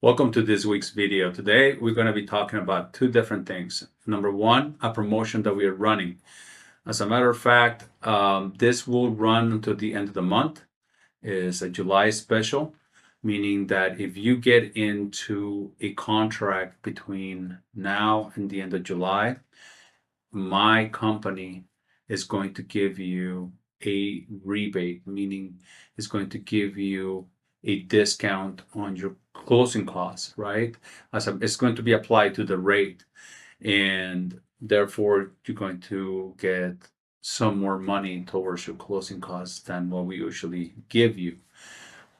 Welcome to this week's video. Today, we're going to be talking about two different things. Number one, a promotion that we are running. As a matter of fact, this will run until the end of the month. It's a July special, meaning that if you get into a contract between now and the end of July, my company is going to give you a rebate, meaning it's going to give you a discount on your closing costs, right? It's going to be applied to the rate, and therefore you're going to get some more money towards your closing costs than what we usually give you.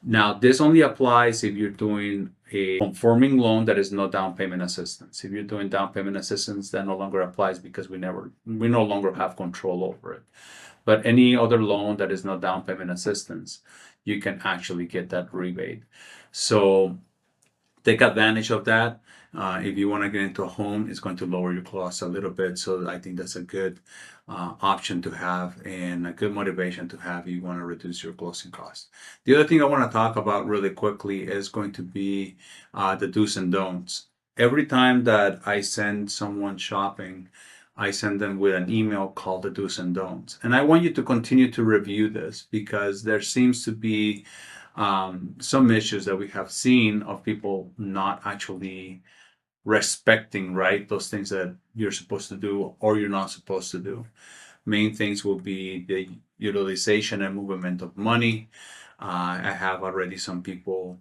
Now, this only applies if you're doing a conforming loan that is no down payment assistance. If you're doing down payment assistance, that no longer applies because we no longer have control over it. But any other loan that is no down payment assistance, you can actually get that rebate. So take advantage of that. If you want to get into a home, it's going to lower your costs a little bit. So I think that's a good option to have and a good motivation to have if you want to reduce your closing costs. The other thing I want to talk about really quickly is going to be the do's and don'ts. Every time that I send someone shopping, I send them with an email called the do's and don'ts. And I want you to continue to review this because there seems to be some issues that we have seen of people not actually respecting, right, those things that you're supposed to do or you're not supposed to do. Main things will be the utilization and movement of money. I have already some people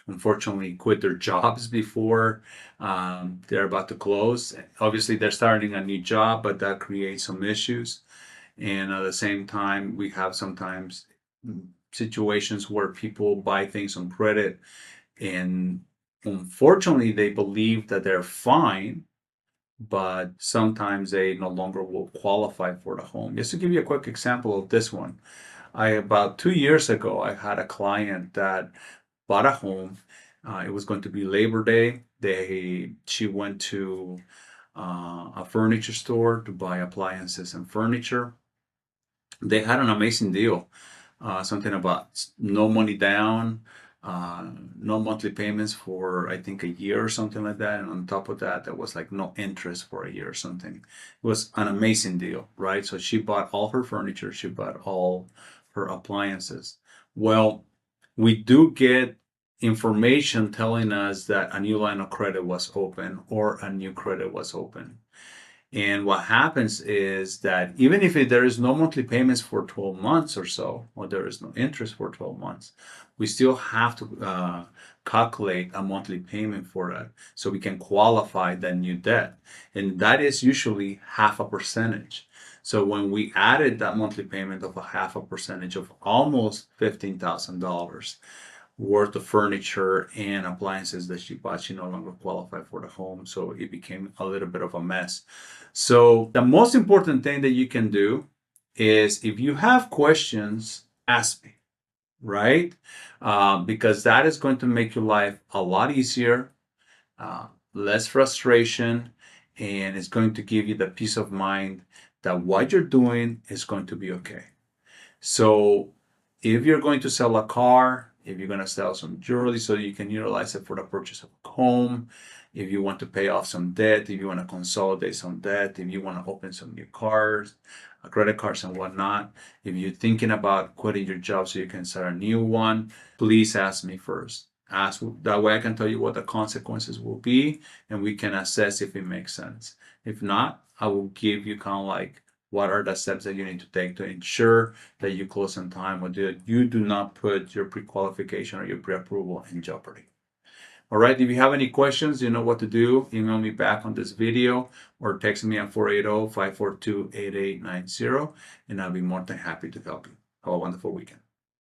unfortunately quit their jobs before they're about to close. Obviously they're starting a new job, but that creates some issues. And at the same time, we have sometimes situations where people buy things on credit and unfortunately they believe that they're fine, but sometimes they no longer will qualify for the home. Just to give you a quick example of this one, about 2 years ago, I had a client that bought a home. It was going to be Labor Day. She went to a furniture store to buy appliances and furniture. They had an amazing deal. Something about no money down, no monthly payments for I think a year or something like that. And on top of that, there was like no interest for a year or something. It was an amazing deal, right? So she bought all her furniture, she bought all her appliances. Well, we do get information telling us that a new line of credit was open or a new credit was open. And what happens is that even if there is no monthly payments for 12 months or so, or there is no interest for 12 months, we still have to calculate a monthly payment for that so we can qualify that new debt. And that is usually 0.5%. So when we added that monthly payment of 0.5% of almost $15,000 worth of furniture and appliances that she bought, she no longer qualified for the home. So it became a little bit of a mess. So the most important thing that you can do is if you have questions, ask me, right? Because that is going to make your life a lot easier, less frustration, and it's going to give you the peace of mind that what you're doing is going to be okay. So if you're going to sell a car, if you're going to sell some jewelry so you can utilize it for the purchase of a home, if you want to pay off some debt, if you want to consolidate some debt, if you want to open some new cars, credit cards and whatnot, if you're thinking about quitting your job so you can start a new one, please ask me first. Ask, that way I can tell you what the consequences will be and we can assess if it makes sense. If not, I will give you kind of like what are the steps that you need to take to ensure that you close on time or that you do not put your pre-qualification or your pre-approval in jeopardy. All right, if you have any questions, you know what to do. Email me back on this video or text me at 480-542-8890 and I'll be more than happy to help you. Have a wonderful weekend.